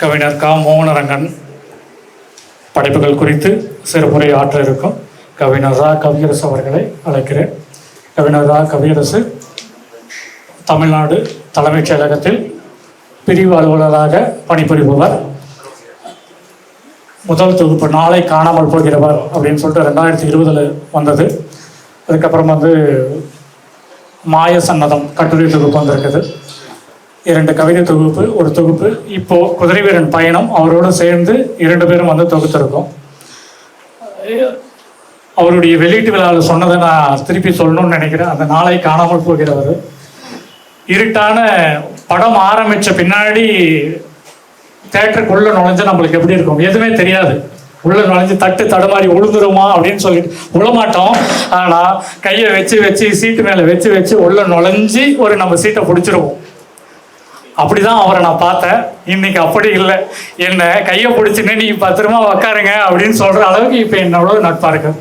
கவிஞர் கா மோகனரங்கன் படைப்புகள் குறித்து சிறப்புரை ஆற்ற இருக்கும் கவிஞர் ரா கவியரசு அவர்களை அழைக்கிறேன். கவிஞர் ரா கவியரசு தமிழ்நாடு தலைமைச் செயலகத்தில் பிரிவு அலுவலராக பணிபுரிபவர். முதல் தொகுப்பு நாளை காணாமல் போகிறவர் அப்படின்னு சொல்லிட்டு 2020 வந்தது. அதுக்கப்புறம் மாய சன்னதம் கட்டுரை தொகுப்பு வந்திருக்குது. 2 கவிதை தொகுப்பு, ஒரு தொகுப்பு. இப்போது குதிரை வீரன் பயணம் அவரோடு சேர்ந்து 2 பேரும் தொகுத்திருக்கோம். அவருடைய வெளியீட்டு விழாவில் சொன்னதை நான் திருப்பி சொல்லணும்னு நினைக்கிறேன். அந்த நாளை காணாமல் போகிறவர் இருட்டான படம் ஆரம்பித்த பின்னாடி தேட்டருக்குள்ளே நுழைஞ்சு நம்மளுக்கு எப்படி இருக்கும், எதுவுமே தெரியாது. உள்ள நுழைஞ்சு தட்டு தடுமாறி உழுந்துருமா அப்படின்னு சொல்லிட்டு உழமாட்டோம். ஆனால் கையை வச்சு சீட்டு மேலே வச்சு உள்ள நுழைஞ்சி நம்ம சீட்டை பிடிச்சிருவோம். அப்படிதான் அவரை நான் பார்த்தேன். இன்னைக்கு அப்படி இல்லை. என்ன கையை பிடிச்சின்னு நீ பத்திரமா உக்காருங்க அப்படின்னு சொல்ற அளவுக்கு இப்போ என்னோட நட்பா இருக்கு.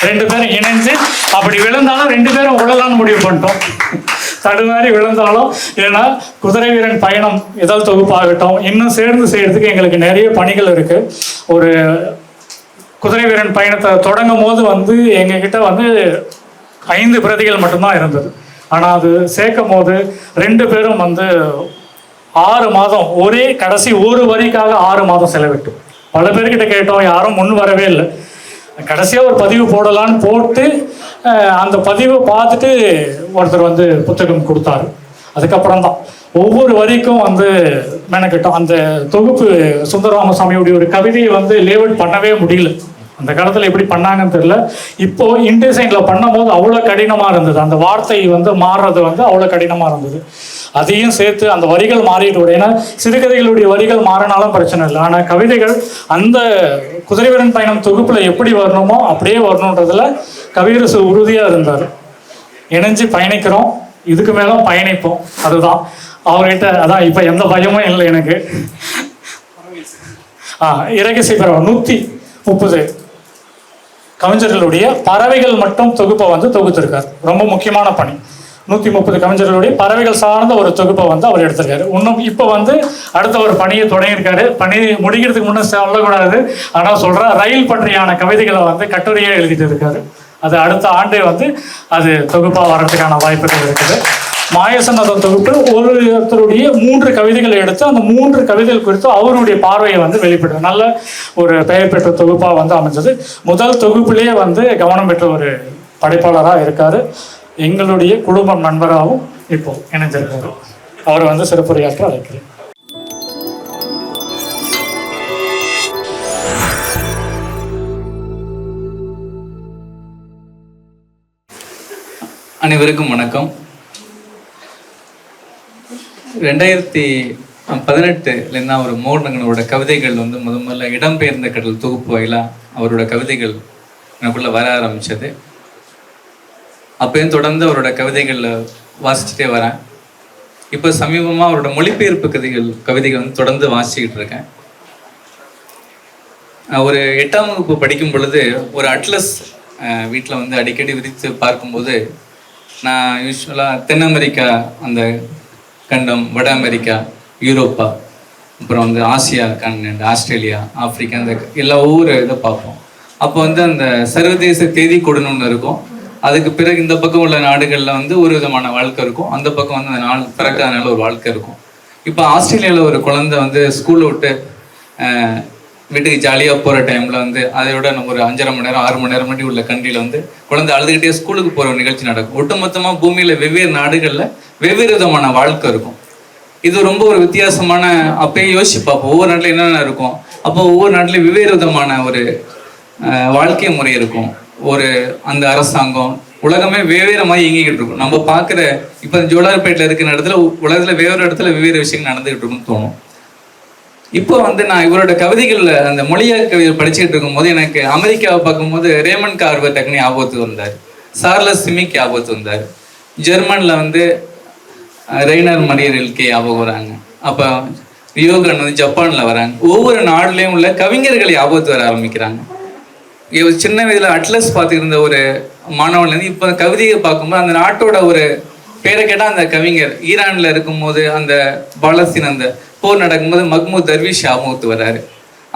2 பேரும் இணைஞ்சு அப்படி விழுந்தாலும் 2 பேரும் உழலான்னு முடிவு பண்ணிட்டோம். தடுமாறி விழுந்தாலும், ஏன்னா குதிரை வீரன் பயணம் இதழ் தொகுப்பாகட்டும் இன்னும் சேர்ந்து செய்யறதுக்கு எங்களுக்கு நிறைய பணிகள் இருக்கு. ஒரு குதிரை வீரன் பயணத்தை தொடங்கும் போது எங்ககிட்ட 5 பிரதிகள் மட்டும்தான் இருந்தது. ஆனால் அது சேர்க்கும் போது 2 பேரும் 6 மாதம் ஒரே கடைசி ஒரு வரிக்காக 6 மாதம் செலவிட்டோம். பல பேர்கிட்ட கேட்டோம், யாரும் முன் வரவே இல்லை. கடைசியாக ஒரு பதிவு போடலான்னு போட்டு அந்த பதிவை பார்த்துட்டு ஒருத்தர் புத்தகம் கொடுத்தாரு. அதுக்கப்புறம் தான் ஒவ்வொரு வரிக்கும் மெனக்கிட்டோம். அந்த தொகுப்பு சுந்தரராமசாமியுடைய ஒரு கவிதையை லேவல் பண்ணவே முடியல. அந்த காலத்தில் எப்படி பண்ணாங்கன்னு தெரியல. இப்போ இன்டிசைனில் பண்ணும் போது அவ்வளோ கடினமாக இருந்தது. அந்த வார்த்தை மாறுறது அவ்வளோ கடினமாக இருந்தது. அதையும் சேர்த்து அந்த வரிகள் மாறிட்டு, ஏன்னா சிறுகதைகளுடைய வரிகள் மாறினாலும் பிரச்சனை இல்லை. ஆனால் கவிதைகள் அந்த குதிரை வீரன் பயணம் தொகுப்பில் எப்படி வரணுமோ அப்படியே வரணுன்றதுல கவியரசு உறுதியாக இருந்தார். இணைஞ்சு பயணிக்கிறோம், இதுக்கு மேலே பயணிப்போம். அதுதான் அவர்கிட்ட. அதான் இப்போ எந்த பயமும் இல்லை எனக்கு. இரகசிய பறவை 130 கவிஞர்களுடைய பறவைகள் மட்டும் தொகுப்பை தொகுத்திருக்கார். ரொம்ப முக்கியமான பணி. 130 கவிஞர்களுடைய பறவைகள் சார்ந்த ஒரு தொகுப்பை அவர் எடுத்திருக்காரு. இன்னும் இப்போ அடுத்த ஒரு பணியை தொடங்கியிருக்காரு. பணி முடிக்கிறதுக்கு முன்னே சொல்லக்கூடாது, ஆனால் சொல்கிறேன். ரயில் பற்றியான கவிதைகளை கட்டுரையாக எழுதிட்டு இருக்காரு. அது அடுத்த ஆண்டே அது தொகுப்பாக வர்றதுக்கான வாய்ப்புகள் இருக்குது. மாயசன்னதம் தொகுப்பு ஒருத்தருடைய 3 கவிதைகளை எடுத்து அந்த 3 கவிதைகள் குறித்து அவருடைய பார்வையை வெளிப்படுது. நல்ல ஒரு பெயர் பெற்ற தொகுப்பாக அமைஞ்சது. முதல் தொகுப்பிலேயே கவனம் பெற்ற ஒரு படைப்பாளராக இருக்காரு. எங்களுடைய குடும்பம் நண்பராகவும் இப்போ இணைஞ்சிருக்காரு. அவரை சிறப்புரையாற்ற அழைக்கிறேன். அனைவருக்கும் வணக்கம். 2018 ஒரு மோகனரங்கனோட கவிதைகள் முதல்ல இடம்பெயர்ந்த கடல் தொகுப்பு வாயிலாக அவரோட கவிதைகள் எனக்குள்ள வர ஆரம்பிச்சது. அப்பயும் தொடர்ந்து அவரோட கவிதைகளில் வாசிச்சுட்டே வரேன். இப்போ சமீபமாக அவரோட மொழிபெயர்ப்பு கவிதைகள் தொடர்ந்து வாசிச்சுக்கிட்டு இருக்கேன். ஒரு 8ஆம் வகுப்பு படிக்கும் பொழுது ஒரு அட்லஸ் வீட்டில் அடிக்கடி விரித்து பார்க்கும்போது, நான் யூஸ்வலாக தென் அமெரிக்கா, அந்த கண்டம், வட அமெரிக்கா, யூரோப்பா, அப்புறம் ஆசியா கண்டென்ட், ஆஸ்திரேலியா, ஆப்பிரிக்கா, அந்த எல்லா ஊர் இதை பார்ப்போம். அப்போ அந்த சர்வதேச தேதி கொடுன்னு இருக்கும். அதுக்கு பிறகு இந்த பக்கம் உள்ள நாடுகளில் ஒரு விதமான வாழ்க்கை இருக்கும். அந்த பக்கம் அந்த நாள் பிறக்காதனால ஒரு வாழ்க்கை இருக்கும். இப்போ ஆஸ்திரேலியாவில் ஒரு குழந்தை ஸ்கூலை விட்டு வீட்டுக்கு ஜாலியாக போகிற டைமில் அதையோட நம்ம ஒரு 5.5 மணி நேரம் 6 மணி நேரம் முன்னாடி உள்ள கண்ட்ரியில் குழந்தை அழுதுகிட்டே ஸ்கூலுக்கு போகிற நிகழ்ச்சி நடக்கும். ஒட்டுமொத்தமாக பூமியில் வெவ்வேறு நாடுகளில் வெவ்வேறு விதமான வாழ்க்கை இருக்கும். இது ரொம்ப ஒரு வித்தியாசமான, அப்பயே யோசிச்சு பார்ப்போம் ஒவ்வொரு நாட்டில் என்னென்ன இருக்கும். அப்போ ஒவ்வொரு நாட்டிலையும் வெவ்வேறு விதமான ஒரு வாழ்க்கை முறை இருக்கும். ஒரு அந்த அரசாங்கம் உலகமே வெவ்வேறு மாதிரி இயங்கிக்கிட்டு இருக்கும். நம்ம பார்க்குற இப்போ ஜோலார்பேட்டில் இருக்கிற இடத்துல உலகத்தில் வெவ்வேறு இடத்துல வெவ்வேறு விஷயங்கள் நடந்துகிட்டு இருக்குன்னு தோணும். இப்போ நான் இவரோட கவிதைகளில் அந்த மொழியாக கவிதை படிச்சுக்கிட்டு இருக்கும்போது எனக்கு அமெரிக்காவை பார்க்கும்போது ரேமன் கார்வர் டக்னி ஆபத்து வந்தார், சார்லஸ் சிமிக் ஆபத்து வந்தார், ஜெர்மனில் ரெய்னர் மரியர் எல்கே ஞாபகம் வராங்க. அப்போ ரியோகன் ஜப்பானில் வராங்க. ஒவ்வொரு நாடுலேயும் உள்ள கவிஞர்களை ஆபத்து வர ஆரம்பிக்கிறாங்க. சின்ன வயதில் அட்லஸ் பார்த்துக்கிருந்த ஒரு மாணவன்லேருந்து இப்போ கவிதையை பார்க்கும்போது அந்த நாட்டோட ஒரு பேரை கேட்டால் அந்த கவிஞர் ஈரான்ல இருக்கும்போது அந்த பாலஸ்தீன் அந்த போர் நடக்கும்போது மஹ்மூத் தர்விஷ் ஞாபகத்து வர்றாரு.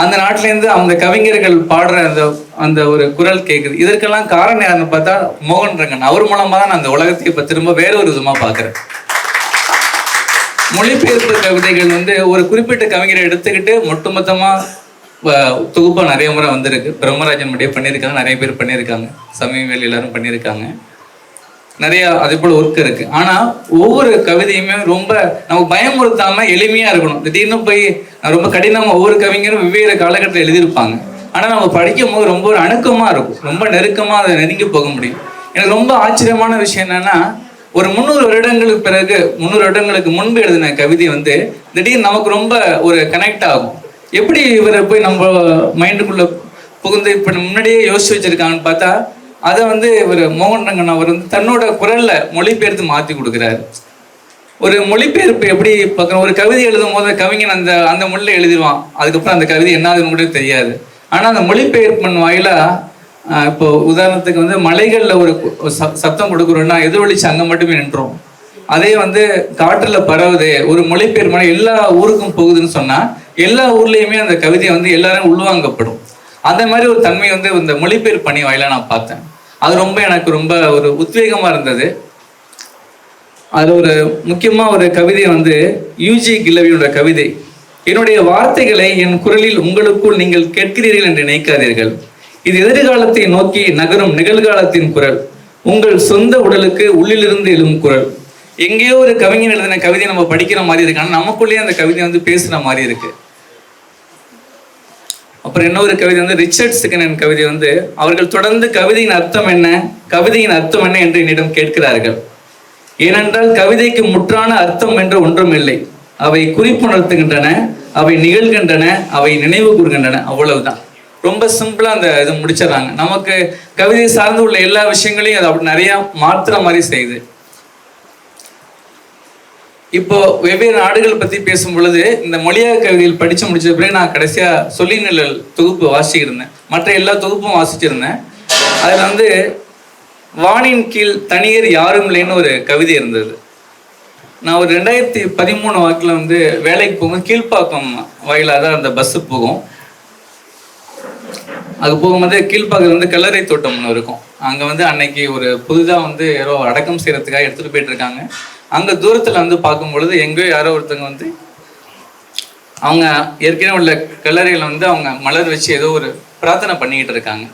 அந்த நாட்டிலேருந்து அந்த கவிஞர்கள் பாடுற அந்த அந்த ஒரு குரல் கேட்குது. இதற்கெல்லாம் காரணம் யாருன்னு பார்த்தா மோகன் ரங்கன். அவர் மூலமாக தான் நான் அந்த உலகத்தை இப்போ திரும்ப வேற ஒரு விதமாக பார்க்குறேன். மொழிபெயர்ப்பு கவிதைகள் வந்து ஒரு குறிப்பிட்ட கவிஞரை எடுத்துக்கிட்டு ஒட்டுமொத்தமாக தொகுப்பாக நிறைய முறை வந்திருக்கு. பிரம்மராஜன் முடிய பண்ணியிருக்காங்க, நிறைய பேர் பண்ணியிருக்காங்க, சமயவேல் எல்லாரும் பண்ணியிருக்காங்க, நிறைய அதே போல் ஒர்க் இருக்கு. ஆனால் ஒவ்வொரு கவிதையுமே ரொம்ப நமக்கு பயமுறுத்தாமல் எளிமையாக இருக்கணும். திடீர்னு போய் ரொம்ப கடினமாக ஒவ்வொரு கவிஞரும் வெவ்வேறு காலகட்டத்தில் எழுதியிருப்பாங்க. ஆனால் நம்ம படிக்கும் போது ரொம்ப ஒரு அணுக்கமாக இருக்கும், ரொம்ப நெருக்கமாக அதை நெருங்கி போக முடியும். எனக்கு ரொம்ப ஆச்சரியமான விஷயம் என்னன்னா, ஒரு 300 வருடங்களுக்கு பிறகு 300 வருடங்களுக்கு முன்பு எழுதின கவிதை வந்து திடீர்னு நமக்கு ரொம்ப ஒரு கனெக்ட் ஆகும். எப்படி இவரை போய் நம்ம மைண்டுக்குள்ள புகுந்து இப்போ முன்னாடியே யோசிச்சு வச்சிருக்காங்கன்னு பார்த்தா அதை வந்து இவர் மோகன் ரங்கன் அவர் வந்து தன்னோட குரல்ல மொழிபெயர்த்து மாற்றி கொடுக்குறாரு. ஒரு மொழிபெயர்ப்பு எப்படி பார்க்குறோம், ஒரு கவிதை எழுதும் போது கவிஞன் அந்த அந்த மொழியில் எழுதிடுவான், அதுக்கப்புறம் அந்த கவிதை என்னதுன்னு கூட தெரியாது. ஆனால் அந்த மொழிபெயர்ப்பின் வாயிலா இப்போ உதாரணத்துக்கு வந்து மலைகளில் ஒரு சத்தம் கொடுக்குறோம்னா எதிரொலிச்சு அங்கே மட்டுமே நின்றோம். அதே வந்து காற்றில் பரவுது, ஒரு மொழிபெயர்ப்பு எல்லா ஊருக்கும் போகுதுன்னு சொன்னால் எல்லா ஊர்லேயுமே அந்த கவிதை வந்து எல்லாரும் உள்வாங்கப்படும். அந்த மாதிரி ஒரு தன்மை வந்து இந்த மொழிபெயர்ப்பு பணி வாயிலாக நான் பார்த்தேன். அது ரொம்ப எனக்கு ரொம்ப ஒரு உத்வேகமாக இருந்தது. அது ஒரு முக்கியமாக ஒரு கவிதை வந்து யூஜி கில்லவியோட கவிதை. என்னுடைய வார்த்தைகளை என் குரலில் உங்களுக்குள் நீங்கள் கேட்கிறீர்கள் என்று நினைக்காதீர்கள். இது எதிர்காலத்தை நோக்கி நகரும் நிகழ்காலத்தின் குரல், உங்கள் சொந்த உடலுக்கு உள்ளிலிருந்து எழும் குரல். எங்கேயோ ஒரு கவிஞன் எழுதின கவிதை நம்ம படிக்கிற மாதிரி இருக்கு, ஆனால் நமக்குள்ளேயே அந்த கவிதை வந்து பேசுகிற மாதிரி இருக்கு. அப்புறம் இன்னொரு கவிதை வந்து ரிச்சர்ட் சிக்கனின் கவிதை வந்து, அவர்கள் தொடர்ந்து கவிதையின் அர்த்தம் என்ன, கவிதையின் அர்த்தம் என்ன என்று என்னிடம் கேட்கிறார்கள். ஏனென்றால் கவிதைக்கு முற்றான அர்த்தம் என்று ஒன்றும் இல்லை. அவை குறிப்புணர்த்துகின்றன, அவை நிகழ்கின்றன, அவை நினைவு கூறுகின்றன, அவ்வளவுதான். ரொம்ப சிம்பிளா அந்த இது முடிச்சிடறாங்க. நமக்கு கவிதை சார்ந்து உள்ள எல்லா விஷயங்களையும் அது அப்படி நிறைய மாற்றுற மாதிரி செய்யுது. இப்போ வெவ்வேறு நாடுகள் பத்தி பேசும் பொழுது இந்த மொழியாக கவிதைகள் படிச்சு முடிச்ச பிறகு நான் கடைசியா சொல்லி நிழல் தொகுப்பு வாசிச்சிருந்தேன், மற்ற எல்லா தொகுப்பும் வாசிச்சிருந்தேன். அதுல வந்து வானின் கீழ் தனியர் யாரும் இல்லைன்னு ஒரு கவிதை இருந்தது. நான் ஒரு 2013 வாக்கில் வந்து வேலைக்கு போகும்போது கீழ்ப்பாக்கம் வாயிலாக தான் அந்த பஸ்ஸு போகும். அது போகும்போது கீழ்ப்பாக்கம் வந்து கல்லறை தோட்டம்னு இருக்கும். அங்கே வந்து அன்னைக்கு ஒரு புதுதாக வந்து யாரோ அடக்கம் செய்யறதுக்காக எடுத்துகிட்டு போயிட்டு இருக்காங்க. அங்கே தூரத்தில் வந்து பார்க்கும் பொழுது எங்கேயோ யாரோ ஒருத்தவங்க வந்து அவங்க ஏற்கனவே உள்ள கல்லறையில் வந்து அவங்க மலர் வச்சு ஏதோ ஒரு பிரார்த்தனை பண்ணிக்கிட்டு இருக்காங்க.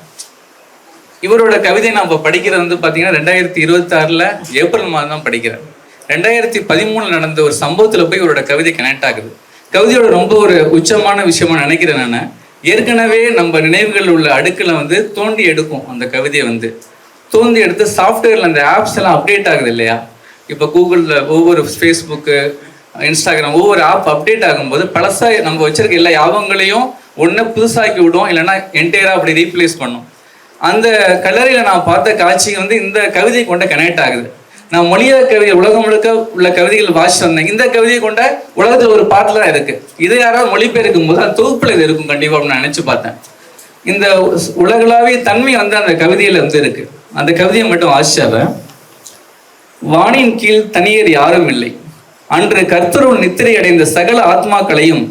இவரோட கவிதை நான் இப்போ படிக்கிறது வந்து பார்த்தீங்கன்னா 2026 ஏப்ரல் மாதம் தான் படிக்கிறேன். 2013 நடந்த ஒரு சம்பவத்தில் போய் இவரோட கவிதை கனெக்ட் ஆகுது. கவிதையோட ரொம்ப ஒரு உச்சமான விஷயமா நினைக்கிறேன் நான். ஏற்கனவே நம்ம நினைவுகள் உள்ள அடுக்கில் வந்து தோண்டி எடுக்கும் அந்த கவிதையை வந்து தோண்டி எடுத்து சாஃப்ட்வேரில் அந்த ஆப்ஸ் எல்லாம் அப்டேட் ஆகுது இல்லையா. இப்போ கூகுளில் ஒவ்வொரு ஃபேஸ்புக்கு இன்ஸ்டாகிராம் ஒவ்வொரு ஆப் அப்டேட் ஆகும்போது பழசாக நம்ம வச்சிருக்க எல்லா யாபங்களையும் ஒன்று புதுசாக்கி விடும், இல்லைன்னா என்டையராக அப்படி ரீப்ளேஸ் பண்ணும். அந்த கல்லறையில் நான் பார்த்த காட்சி வந்து இந்த கவிதை கொண்ட கனெக்ட் ஆகுது. நான் மொழியாக கவிதை உலகம் முழுக்க உள்ள கவிதைகள் வாசிச்சு வந்தேன். இந்த கவிதையை கொண்ட உலகத்தில் ஒரு பாட்டில் தான் இருக்கு. இதை யாராவது மொழிபெயர்க்கும் போது அந்த தொகுப்பில் இது இருக்கும் கண்டிப்பாக அப்படின்னு நான் நினச்சி பார்த்தேன். இந்த உலகளாவிய தன்மை வந்து அந்த கவிதையில் வந்து இருக்கு. அந்த கவிதையை மட்டும் வாசிச்சாவேன். வானின் கீழ் தனியர் யாரும் இல்லை. அன்று கர்த்தருள் நித்திரை அடைந்த சகல ஆத்மாக்களையும்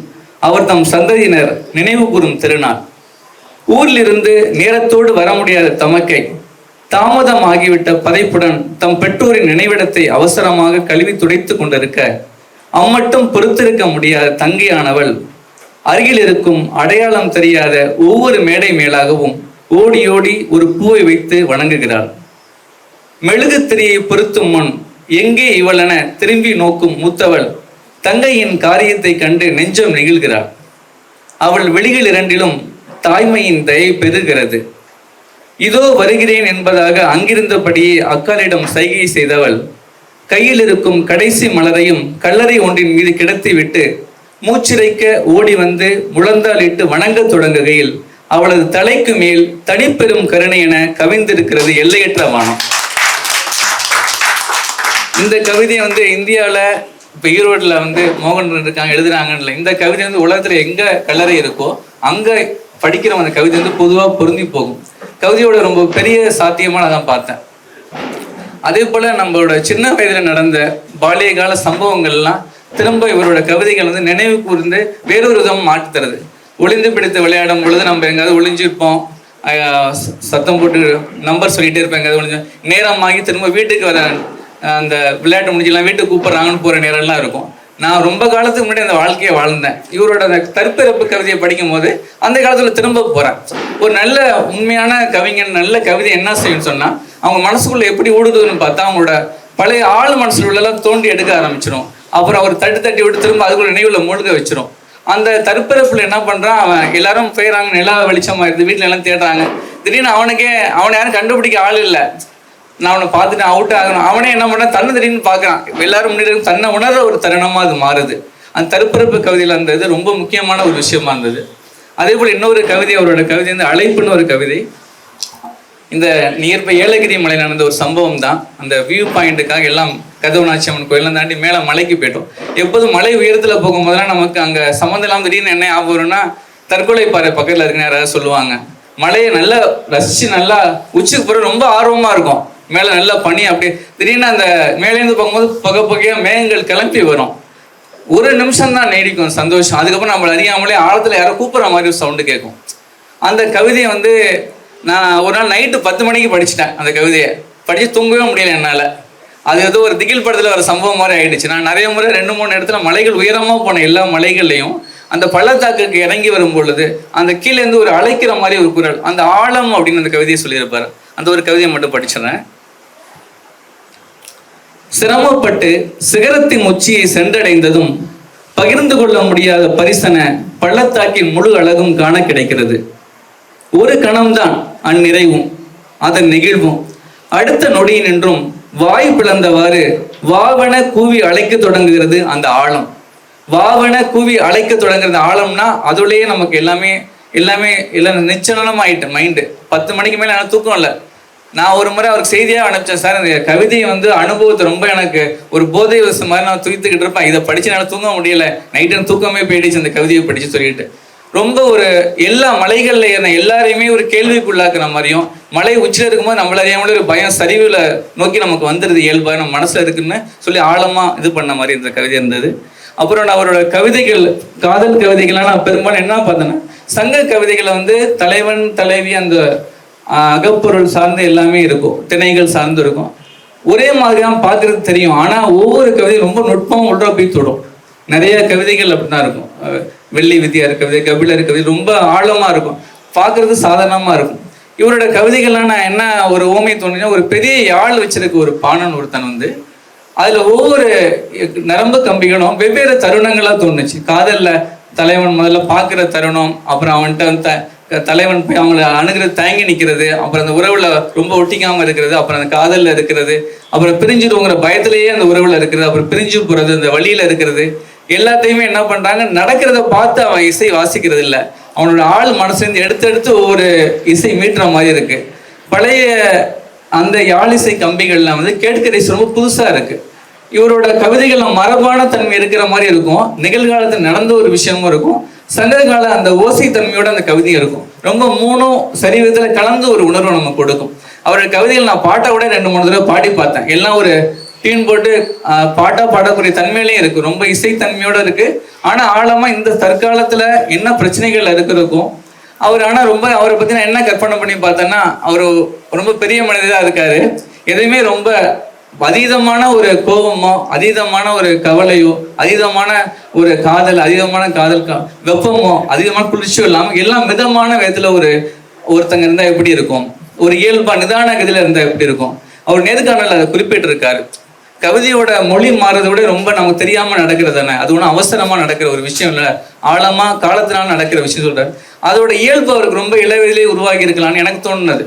அவர் தம் சந்ததியினர் நினைவு கூறும் திருநாள். ஊரிலிருந்து நேரத்தோடு வர முடியாத தமக்கை தாமதம் ஆகிவிட்ட பதைப்புடன் தம் பெற்றோரின் நினைவிடத்தை அவசரமாக கழுவி துடைத்து கொண்டிருக்க அம்மட்டும் பொறுத்திருக்க முடியாத தங்கையானவள் அருகில் இருக்கும் அடையாளம் தெரியாத ஒவ்வொரு மேடை மேலாகவும் ஓடி ஓடி ஒரு பூவை வைத்து வணங்குகிறாள். மெழுகு திரியை பொருத்தும் முன் எங்கே இவளென திரும்பி நோக்கும் மூத்தவள் தங்கையின் காரியத்தை கண்டு நெஞ்சம் நெகிழ்கிறாள். அவள் வெளிகள் இரண்டிலும் தாய்மையின் தயை பெறுகிறது. இதோ வருகிறேன் என்பதாக அங்கிருந்தபடியே அக்காலிடம் சைகை செய்தவள் கையில் இருக்கும் கடைசி மலரையும் கல்லறை ஒன்றின் மீது கிடத்திவிட்டு மூச்சிறைக்க ஓடி வந்து முழந்தாளிட்டு வணங்க தொடங்குகையில் அவளது தலைக்கு மேல் தனிப்பெரும் கருணை என கவிழ்ந்திருக்கிறது எல்லையற்ற வானம். இந்த கவிதை வந்து இந்தியாவில் இப்போ ஈரோட்டில் வந்து மோகன் இருக்காங்க எழுதுறாங்கன்னு, இந்த கவிதை வந்து உலகத்தில் எங்கே கல்லறை இருக்கோ அங்கே படிக்கிறவங்க அந்த கவிதை வந்து பொதுவாக பொருந்தி போகும். கவிதையோட ரொம்ப பெரிய சாத்தியமாக நான் தான் பார்த்தேன். அதே போல நம்மளோட சின்ன வயதுல நடந்த பாலிய கால சம்பவங்கள்லாம் திரும்ப இவரோட கவிதைகள் வந்து நினைவு கூர்ந்து வேறொரு விதம் மாற்றி தருது. ஒளிந்து பிடித்து விளையாடும் பொழுது நம்ம எங்காவது ஒளிஞ்சிருப்போம், சத்தம் போட்டு நம்பர் சொல்லிட்டே இருப்பேன், எங்காவது ஒளிஞ்சு நேரமாகி திரும்ப வீட்டுக்கு வர அந்த விளையாட்டு முடிஞ்செல்லாம் வீட்டுக்கு கூப்பிட்றாங்கன்னு போகிற நேரம்லாம் இருக்கும். நான் ரொம்ப காலத்துக்கு முன்னாடி அந்த வாழ்க்கையை வாழ்ந்தேன். இவரோட அந்த தற்பிறப்பு கவிதையை படிக்கும் போது அந்த காலத்தில் திரும்ப போகிறேன். ஒரு நல்ல உண்மையான கவிஞன் நல்ல கவிதை என்ன செய்யும்னு சொன்னால் அவங்க மனசுக்குள்ளே எப்படி ஊடுதுன்னு பார்த்தா அவங்களோட பழைய ஆள் மனசுல உள்ளெல்லாம் தோண்டி எடுக்க ஆரம்பிச்சிடும். அப்புறம் அவர் தட்டி தட்டி விட்டு திரும்ப அதுக்குள்ள நினைவுல மூழ்க வச்சிரும். அந்த தற்பரப்புல என்ன பண்றான், அவன் எல்லாரும் போயிடறாங்க, நிலா வெளிச்சமாயிருது, வீட்டுல எல்லாம் தேடுறாங்க. திடீர்னு அவனை யாரும் கண்டுபிடிக்க ஆள் இல்லை. நான் அவனை பார்த்துட்டு அவுட் ஆகணும். அவனே என்ன பண்ண தன்னை திடீர்னு பார்க்கறான். எல்லாரும் முன்னாடி தன்னை உணர்ற ஒரு தருணமா அது மாறுது. அந்த தற்பரப்பு கவிதையில அந்த இது ரொம்ப முக்கியமான ஒரு விஷயமா இருந்தது. அதே போல இன்னொரு கவிதை, அவரோட கவிதை வந்து அழைப்புன்னு ஒரு கவிதை. இந்த நியர்பை ஏலகிரி மலையில் நடந்த ஒரு சம்பவம் தான். அந்த வியூ பாயிண்ட்டுக்காக எல்லாம் கதவனாச்சி அம்மன் கோயிலாம் தாண்டி மேலே மலைக்கு போயிட்டோம். எப்போதும் மலை உயரத்தில் போகும்போதெல்லாம் நமக்கு அங்கே சம்மந்தம் இல்லாமல் திடீர்னு என்ன ஞாபகம் வரும்னா, தற்கொலை பாறை பக்கத்தில் இருக்குன்னு யாராவது சொல்லுவாங்க. மலையை நல்லா ரசித்து நல்லா உச்சிக்கு போகிற ரொம்ப ஆர்வமாக இருக்கும். மேலே நல்லா பனி அப்படியே திடீர்னு அந்த மேலேருந்து போகும்போது புகையாக மேகங்கள் கிளம்பி வரும். ஒரு நிமிஷம் தான் நீடிக்கும் சந்தோஷம். அதுக்கப்புறம் நம்மளை அறியாமலே ஆழத்தில் யாரோ கூப்பிட்ற மாதிரி ஒரு சவுண்டு கேட்கும். அந்த கவிதையை வந்து நான் ஒரு நாள் நைட்டு 10 மணிக்கு படிச்சுட்டேன். அந்த கவிதையை படித்து தூங்கவே முடியல என்னால். அது ஏதோ ஒரு திகில் படத்தில் ஒரு சம்பவம் மாதிரி ஆயிடுச்சு. நான் நிறைய முறை 2-3 இடத்துல மலைகள் உயரமாக போன எல்லா மலைகள்லையும் அந்த பள்ளத்தாக்குக்கு இறங்கி வரும் பொழுது அந்த கீழேருந்து ஒரு அழைக்கிற மாதிரி ஒரு குரல், அந்த ஆழம் அப்படின்னு அந்த கவிதையை சொல்லியிருப்பாரு. அந்த ஒரு கவிதையை மட்டும் படிச்சிடறேன். சிரமப்பட்டு சிகரத்தின் உச்சியை சென்றடைந்ததும் பகிர்ந்து கொள்ள முடியாத பரிசன பள்ளத்தாக்கின் முழு அழகும் காண கிடைக்கிறது. ஒரு கணம்தான் அந்நிறைவும் அதன் நெகிழ்வும். அடுத்த நொடியினின்றும் வாய் பிளந்தவாறு வாவன கூவி அழைக்க தொடங்குகிறது அந்த ஆழம். வாவன கூவி அழைக்க தொடங்குறது ஆழம்னா அதுலேயே நமக்கு எல்லாமே நிச்சலமாயிட்டு மைண்டு. 10 மணிக்கு மேலே எனக்கு தூக்கம் இல்லை. நான் ஒரு முறை அவருக்கு செய்தியாக அனுப்பிச்சேன், சார் இந்த கவிதையை வந்து அனுபவத்தை ரொம்ப எனக்கு ஒரு போதை வசம் மாதிரி நான் தூக்கிட்டுக்கிட்டு இருப்பேன், இதை படிச்சு என்னால் தூங்க முடியல, நைட்டு தூக்கமே போயிடுச்சு அந்த கவிதையை படிச்சு சொல்லிட்டு. ரொம்ப ஒரு எல்லா மலைகள்ல ஏறின எல்லாரையுமே ஒரு கேள்விக்குள்ளாக்குற மாதிரியும், மலை உச்சியில் இருக்கும்போது நம்மள அறியாமலே ஒரு பயம் சரிவுல நோக்கி நமக்கு வந்துடுது இயல்பா, நம்ம மனசுல இருக்குன்னு சொல்லி ஆழமா இது பண்ண மாதிரி இந்த கவிதை இருந்தது. அப்புறம் நான் அவரோட கவிதைகள், காதல் கவிதைகள்லாம் நான் பெரும்பாலும் என்ன பார்த்தேன்னா, சங்க கவிதைகளை வந்து தலைவன் தலைவி அந்த அகப்பொருள் சார்ந்து எல்லாமே இருக்கும், திணைகள் சார்ந்து இருக்கும். ஒரே மாதிரிதான் பார்க்கறது தெரியும். ஆனா ஒவ்வொரு கவிதையும் ரொம்ப நுட்பம் உள்ள போய் தொடும். நிறைய கவிதைகள் அப்படிதான் இருக்கும். வெள்ளி வித்யார் கவிதை, கபிலர் கவிதை ரொம்ப ஆழமா இருக்கும், பார்க்கறது சாதாரணமா இருக்கும். இவரோட கவிதைகள்லாம் நான் என்ன ஒரு ஓமை தோணுனா, ஒரு பெரிய யாழ் வச்சிருக்க ஒரு பாணன் ஒருத்தன் வந்து அதுல ஒவ்வொரு நரம்பு கம்பிகளும் வெவ்வேறு தருணங்களா தோணுச்சு. காதல்ல தலைவன் முதல்ல பார்க்குற தருணம், அப்புறம் அவன்கிட்ட தலைவன் போய் அவங்கள அணுகிறது தயங்கி நிற்கிறது, அப்புறம் அந்த உறவுல ரொம்ப ஒட்டிக்காம இருக்கிறது, அப்புறம் அந்த காதல்ல இருக்கிறது, அப்புறம் பிரிஞ்சிடுவோங்கிற பயத்திலேயே அந்த உறவுல இருக்கிறது, அப்புறம் பிரிஞ்சு போறது, அந்த வழியில இருக்கிறது, எல்லாத்தையுமே என்ன பண்றாங்க, நடக்கிறத பார்த்து அவன் இசை வாசிக்கிறது இல்லை, அவனோட ஆள் மனசுலேருந்து எடுத்து ஒவ்வொரு இசை மீட்டுற மாதிரி இருக்கு. பழைய அந்த யாழிசை கம்பிகள்லாம் வந்து கேட்கிற ரொம்ப புதுசா இருக்கு. இவரோட கவிதைகள் மரபான தன்மை இருக்கிற மாதிரி இருக்கும், நிகழ்காலத்தில் நடந்த ஒரு விஷயமும் இருக்கும், சங்ககால அந்த ஓசை தன்மையோட அந்த கவிதை இருக்கும். ரொம்ப மூணும் சரி விதத்தில் கலந்து ஒரு உணர்வை நம்ம கொடுக்கும். அவரோட கவிதைகள் நான் பாட்டை விட 2-3 தடவை பாடி பார்த்தேன். எல்லாம் ஒரு டியூன் போட்டு பாட்டா பாடக்கூடிய தன்மையிலையும் இருக்கு, ரொம்ப இசைத்தன்மையோட இருக்கு. ஆனா ஆழமா இந்த தற்காலத்துல என்ன பிரச்சனைகள் இருக்கிறதுக்கும் அவர் ஆனா ரொம்ப அவரை பத்தி நான் என்ன கற்பனை பண்ணி பார்த்தேன்னா, அவர் ரொம்ப பெரிய மனிதரா இருக்காரு. எதையுமே ரொம்ப அதீதமான ஒரு கோபமோ, அதீதமான ஒரு கவலையோ, அதீதமான ஒரு காதல், அதீதமான காதல் வெப்பமோ, அதீதமான குளிர்ச்சியோ இல்லாமல் எல்லாம் மிதமான விதத்துல ஒருத்தங்க இருந்தா எப்படி இருக்கும், ஒரு இயல்பா நிதான கதியில இருந்தா எப்படி இருக்கும். அவர் நேர்காணல அதை குறிப்பிட்டிருக்காரு. கவிதையோட மொழி மாறுறதை விட ரொம்ப நமக்கு தெரியாம நடக்கிறது தானே, அது ஒன்றும் அவசரமா நடக்கிற ஒரு விஷயம் இல்லை, ஆழமா காலத்தினால நடக்கிற விஷயம் சொல்றாரு. அதோட இயல்பு அவருக்கு ரொம்ப இளவயதிலே உருவாகி இருக்கலாம்னு எனக்கு தோணுனது,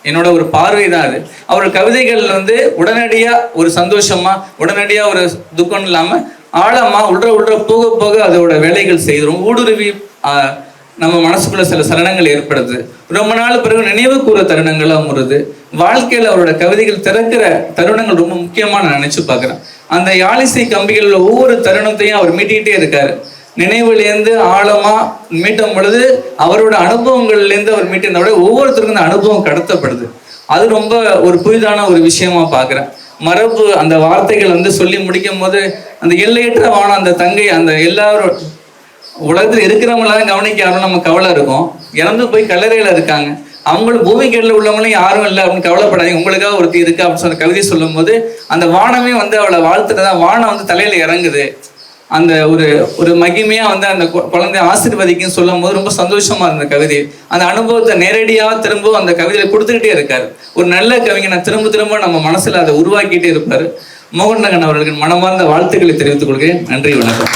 என்னோட ஒரு பார்வை தான் அது. அவர் கவிதைகள் வந்து உடனடியா ஒரு சந்தோஷமா, உடனடியா ஒரு துக்கம் இல்லாம ஆழமா உள்ள போக போக அதோட வேலைகள் செய்து ஊடுருவி நம்ம மனசுக்குள்ள சில சலனங்கள் ஏற்படுது. ரொம்ப நாள் பிறகு நினைவு கூற தருணங்களா முறுது. வாழ்க்கையில அவரோட கவிதைகள் திறக்கிற தருணங்கள் ரொம்ப முக்கியமா நான் நினைச்சு பார்க்கிறேன். அந்த யாழிசை கம்பிகள் ஒவ்வொரு தருணத்தையும் அவர் மீட்டிக்கிட்டே இருக்காரு. நினைவுலேருந்து ஆழமா மீட்டும் பொழுது அவரோட அனுபவங்கள்லேருந்து அவர் மீட்டிருந்த விட ஒவ்வொருத்தருக்கும் அந்த அனுபவம் கடத்தப்படுது. அது ரொம்ப ஒரு புதிதான ஒரு விஷயமா பார்க்குறேன். மரபு அந்த வார்த்தைகள் வந்து சொல்லி முடிக்கும் போது அந்த எல்லையற்ற வானம், அந்த தங்கை, அந்த எல்லாரும் உலகத்தில் இருக்கிறவங்களாம் கவனிக்காரும் நம்ம கவலை இருக்கும். இறந்து போய் கல்லறையில இருக்காங்க, அவங்களும் பூமிக்கேடில் உள்ளவங்களும் யாரும் இல்லை அப்படின்னு கவலைப்படாதீங்க, உங்களுக்காக ஒருத்தி இருக்கு அப்படின்னு சொன்ன கவிதை சொல்லும் போது அந்த வானமே வந்து அவளை வாழ்த்துறதா, வானம் வந்து தலையில இறங்குது, அந்த ஒரு மகிமையா வந்து அந்த குழந்தை ஆசீர்வதிக்கும் சொல்லும் போது ரொம்ப சந்தோஷமா இருந்த கவிதை. அந்த அனுபவத்தை நேரடியாக திரும்ப அந்த கவிதையில கொடுத்துக்கிட்டே இருக்காரு. ஒரு நல்ல கவிஞனை திரும்ப திரும்ப நம்ம மனசுல அதை உருவாக்கிட்டே இருப்பாரு. மோகன் நகன் அவர்களுக்கு மனமார்ந்த வாழ்த்துக்களை தெரிவித்துக் கொள்கிறேன். நன்றி, வணக்கம்.